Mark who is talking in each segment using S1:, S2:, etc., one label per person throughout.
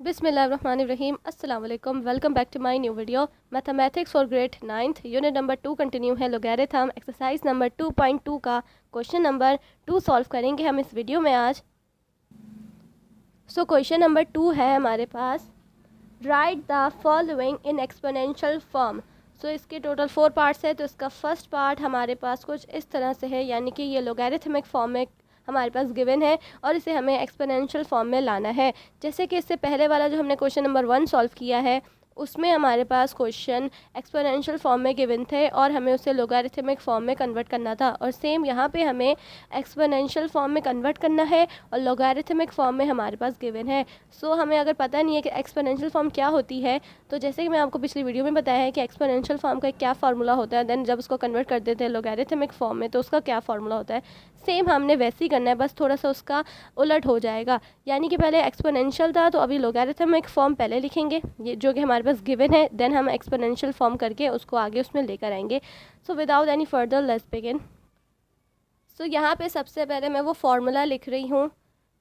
S1: बिस्मिल्लाहिर्रहमानिर्रहीम। अस्सलाम वालेकुम। Welcome back to my new video. Mathematics for grade 9th unit number 2 continue है। Logarithm exercise number 2.2 का question number 2 solve करेंगे हम इस वीडियो में आज। क्वेश्चन नंबर 2 है हमारे पास, write the following in exponential form. इसके टोटल 4 पार्ट्स है। तो इसका फर्स्ट पार्ट हमारे पास कुछ इस तरह से है, यानी कि ये लोगैरिथमिक फॉर्म में हमारे पास गिवन है और इसे हमें एक्सपोनेंशियल फॉर्म में लाना है। जैसे कि इससे पहले वाला जो हमने क्वेश्चन नंबर 1 सॉल्व किया है उसमें हमारे पास क्वेश्चन एक्सपोनेंशियल फॉर्म में गिवन थे और हमें उसे लोगैरिथमिक फॉर्म में कन्वर्ट करना था। और सेम यहाँ पे हमें एक्सपोनेंशियल फॉर्म में कन्वर्ट करना है और लोगैरिथमिक फॉर्म में हमारे पास गिवन है। हमें अगर पता नहीं है कि एक्सपोनेंशियल फॉर्म क्या होती है, तो जैसे कि मैं आपको पिछली वीडियो में बताया है कि एक्सपोनेंशियल फॉर्म का क्या फार्मूला होता है, देन जब उसको कन्वर्ट कर देते हैं लोगैरिथमिक फॉर्म में तो उसका क्या फार्मूला होता है, सेम हमने वैसे ही करना है, बस थोड़ा सा उसका उलट हो जाएगा। यानी कि पहले एक्सपोनेंशियल था तो अभी लोगैरिथमिक फॉर्म पहले लिखेंगे, ये जो कि हमारे पास गिवन है, देन हम एक्सपोनेंशियल फॉर्म करके उसको आगे उसमें लेकर आएंगे। Without any further let's begin. यहाँ पे सबसे पहले मैं वो फार्मूला लिख रही हूँ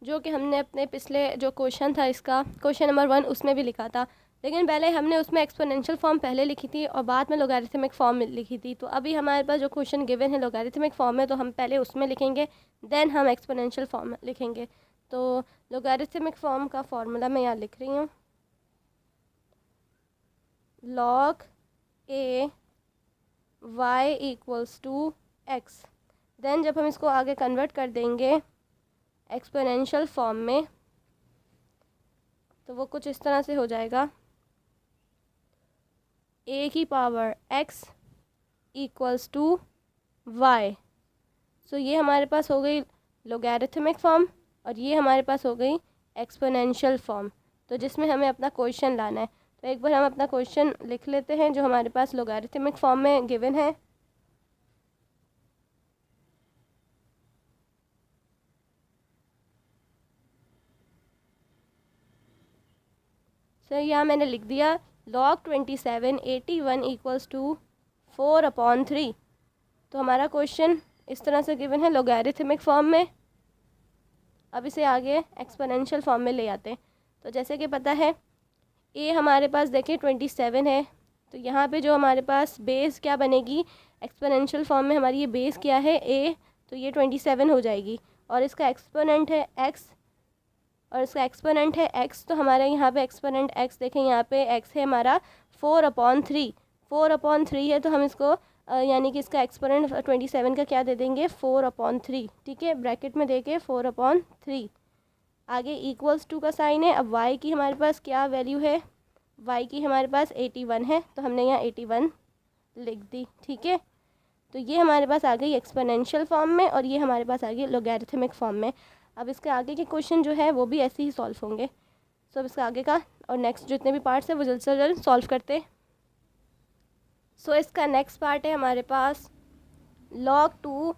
S1: जो कि हमने अपने पिछले जो क्वेश्चन था इसका क्वेश्चन नंबर 1 उसमें भी लिखा था, लेकिन पहले हमने उसमें एक्सपोनेंशियल फॉर्म पहले लिखी थी और बाद में लोगैरिथमिक फॉर्म लिखी थी। तो अभी हमारे पास जो क्वेश्चन गिवन है लोगैरिथमिक फॉर्म में, तो हम पहले उसमें लिखेंगे, देन हम एक्सपोनेंशियल फॉर्म लिखेंगे। तो लोगैरिथमिक फॉर्म का फार्मूला मैं यहाँ लिख रही हूँ, log a y equals to x। Then जब हम इसको आगे कन्वर्ट कर देंगे एक्सपोनेंशियल फॉर्म में तो वो कुछ इस तरह से हो जाएगा, a की power x equals to y। ये हमारे पास हो गई लोगैरिथमिक फॉर्म और ये हमारे पास हो गई एक्सपोनेंशियल फॉर्म, तो जिसमें हमें अपना क्वेश्चन लाना है। तो एक बार हम अपना क्वेश्चन लिख लेते हैं जो हमारे पास लोगैरिथमिक फॉर्म में गिवन है। यहाँ मैंने लिख दिया log 27 81 इक्वल्स टू 4/3। तो हमारा क्वेश्चन इस तरह से गिवन है लोगैरिथमिक फॉर्म में। अब इसे आगे एक्सपोनेंशियल फॉर्म में ले आते हैं। तो जैसे कि पता है ए हमारे पास देखिए 27 है, तो यहाँ पे जो हमारे पास बेस क्या बनेगी, एक्सपोनेंशियल फॉर्म में हमारी ये बेस क्या है ए, तो ये 27 हो जाएगी। और इसका एक्सपोनेंट है एक्स और इसका एक्सपोनेंट है एक्स, तो हमारे यहाँ पे एक्सपोनेंट एक्स देखें, यहाँ पे एक्स है हमारा 4/3। 4/3 है तो हम इसको यानी कि इसका एक्सपोनेंट 27 का क्या दे देंगे 4/3, ठीक है, ब्रैकेट में देके 4/3। आगे इक्वल्स टू का साइन है। अब y की हमारे पास क्या वैल्यू है, y की हमारे पास 81 है, तो हमने यहाँ 81 लिख दी, ठीक है। तो ये हमारे पास आ गई एक्सपोनेंशियल फॉर्म में और ये हमारे पास आ गई लोगैरिथमिक फॉर्म में। अब इसके आगे के क्वेश्चन जो है वो भी ऐसे ही सॉल्व होंगे। अब इसका आगे का और नेक्स्ट जितने भी पार्ट्स हैं वो जल्द से जल्द सॉल्व करते। इसका नेक्स्ट पार्ट है हमारे पास log 2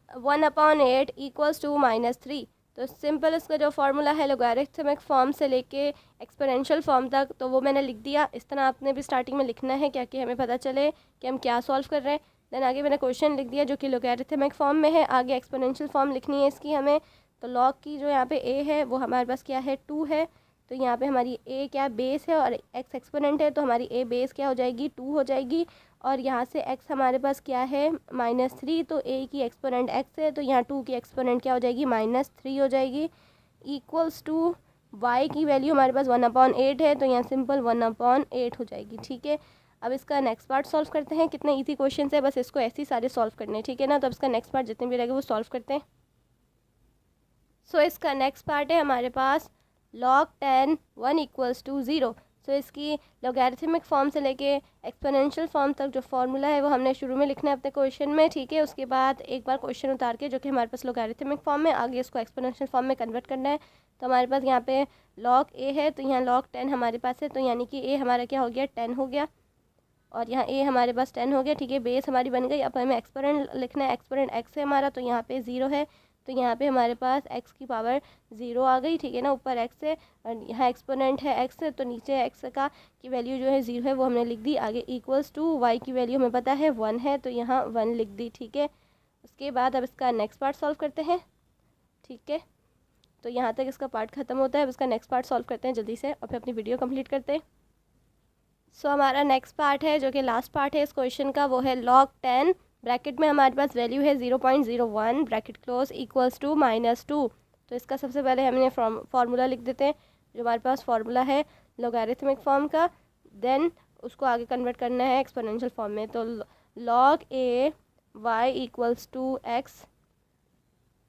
S1: 1/8 इक्वल्स टू -3। तो सिंपल इसका जो फार्मूला है लोगैरिथमिक फॉर्म से लेके एक्सपोनेंशियल फॉर्म तक, तो वो मैंने लिख दिया। इस तरह आपने भी स्टार्टिंग में लिखना है क्या कि हमें पता चले कि हम क्या सॉल्व कर रहे हैं। देन आगे मैंने क्वेश्चन लिख दिया जो कि लोगैरिथमिक फॉर्म में है, आगे एक्सपोनेंशियल फॉर्म लिखनी है इसकी हमें। तो लॉग की जो यहाँ पे ए है वो हमारे पास क्या है 2 है, तो यहाँ पे हमारी ए क्या बेस है और एक्स एक्सपोनेंट है, तो हमारी ए बेस क्या हो जाएगी 2 हो जाएगी। और यहाँ से x हमारे पास क्या है -3, तो a की एक्सपोनेंट x है, तो यहाँ 2 की एक्सपोनेंट क्या हो जाएगी -3 हो जाएगी। इक्वल्स टू y की वैल्यू हमारे पास 1/8 है, तो यहाँ सिंपल 1/8 हो जाएगी, ठीक है। अब इसका नेक्स्ट पार्ट सॉल्व करते हैं। कितने इजी क्वेश्चन है, बस इसको ऐसे ही सारे सॉल्व करने हैं, ठीक है ना। तो अब इसका नेक्स्ट पार्ट जितने भी रहेंगे वो सॉल्व करते हैं। इसका नेक्स्ट पार्ट है हमारे पास log 10 1 इक्वल्स टू 0। इसकी लोगैरिथमिक फॉर्म से लेके एक्सपोनेंशियल फॉर्म तक जो फार्मूला है वो हमने शुरू में लिखना है अपने क्वेश्चन में, ठीक है। उसके बाद एक बार क्वेश्चन उतार के जो कि हमारे पास लोगैरिथमिक फॉर्म में, आगे इसको एक्सपोनेंशियल फॉर्म में कन्वर्ट करना है। तो हमारे पास यहाँ पे log a है, तो यहाँ log 10 हमारे पास है, तो यानी कि a हमारा क्या हो गया 10 हो गया और यहाँ a हमारे पास 10 हो गया, ठीक है। बेस हमारी बन गई। अब हमें एक्सपोनेंट लिखना है, एक्सपोनेंट x है हमारा, तो यहाँ पे 0 है, तो यहाँ पे हमारे पास x की पावर 0 आ गई, ठीक है ना। ऊपर x है और यहाँ एक्सपोनेंट है x है, तो नीचे x का की वैल्यू जो है 0 है वो हमने लिख दी। आगे इक्वल्स टू y की वैल्यू हमें पता है 1 है, तो यहाँ 1 लिख दी, ठीक है। उसके बाद अब इसका नेक्स्ट पार्ट सॉल्व करते हैं, ठीक है। तो यहाँ तक इसका पार्ट ख़त्म होता है। अब इसका नेक्स्ट पार्ट सॉल्व करते हैं जल्दी से और फिर अपनी वीडियो कंप्लीट करते हैं। सो हमारा नेक्स्ट पार्ट है जो कि लास्ट पार्ट है इस क्वेश्चन का, वो है log 10 ब्रैकेट में हमारे पास वैल्यू है 0.01 ब्रैकेट क्लोज इक्वल्स टू -2। तो इसका सबसे पहले हमने फार्मूला लिख देते हैं जो हमारे पास फार्मूला है लॉगरिथमिक फॉर्म का, देन उसको आगे कन्वर्ट करना है एक्सपोनेंशियल फॉर्म में। तो log a y equals to x,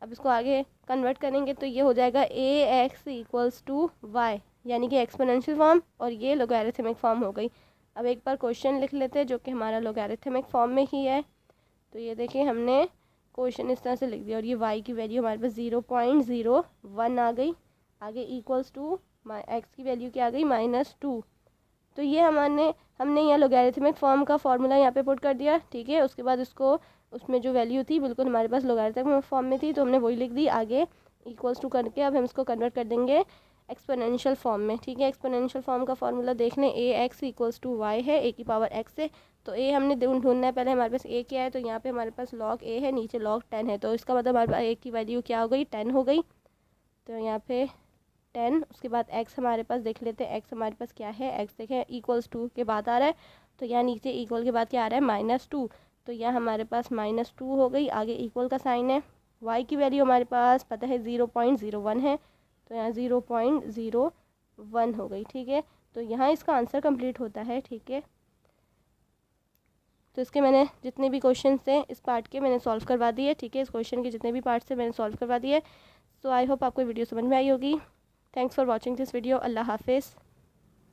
S1: अब इसको आगे कन्वर्ट करेंगे तो ये हो जाएगा ax इक्वल्स टू y, यानी कि एक्सपोनेंशियल फॉर्म, और ये लॉगरिथमिक फॉर्म हो गई। अब एक बार क्वेश्चन लिख लेते हैं जो कि हमारा लॉगरिथमिक फॉर्म में ही है। तो ये देखिए हमने क्वेश्चन इस तरह से लिख दिया और ये y की वैल्यू हमारे पास 0.01 आ गई, आगे इक्वल्स टू x की वैल्यू क्या आ गई -2। तो ये हमने यहाँ लॉगरिथमिक फॉर्म का फार्मूला यहाँ पे पुट कर दिया, ठीक है। उसके बाद उसको उसमें जो वैल्यू थी बिल्कुल हमारे पास लॉगरिथमिक फॉर्म में थी तो हमने वही लिख दी, आगे इक्वल्स टू करके अब हम इसको कन्वर्ट कर देंगे एक्सपोनेंशियल फॉर्म में, ठीक है। एक्सपोनेंशियल फॉर्म का फार्मूला देख लें, ax इक्वल्स टू y है a की पावर x से। तो a हमने ढूंढना है पहले, हमारे पास a क्या है, तो यहाँ पे हमारे पास log a है, नीचे log 10 है, तो इसका मतलब हमारे पास a की वैल्यू क्या हो गई 10 हो गई। तो यहाँ पे 10, उसके बाद x हमारे पास देख लेते हैं, x हमारे पास क्या है, x देखें इक्वल्स टू के बाद आ रहा है, तो यहाँ नीचे इक्वल के बाद क्या आ रहा है -2, तो यहाँ हमारे पास -2 हो गई, आगे इक्वल का साइन है। y की वैल्यू हमारे पास पता है 0.01 है, तो यहाँ 0.01 हो गई, ठीक है। तो यहाँ इसका आंसर कंप्लीट होता है, ठीक है। तो इसके मैंने जितने भी क्वेश्चन थे इस पार्ट के मैंने सॉल्व करवा दिए, ठीक है। इस क्वेश्चन के जितने भी पार्ट्स थे मैंने सॉल्व करवा दिए। सो आई होप आपको वीडियो समझ में आई होगी। Thanks for watching this video. Allah हाफिज़।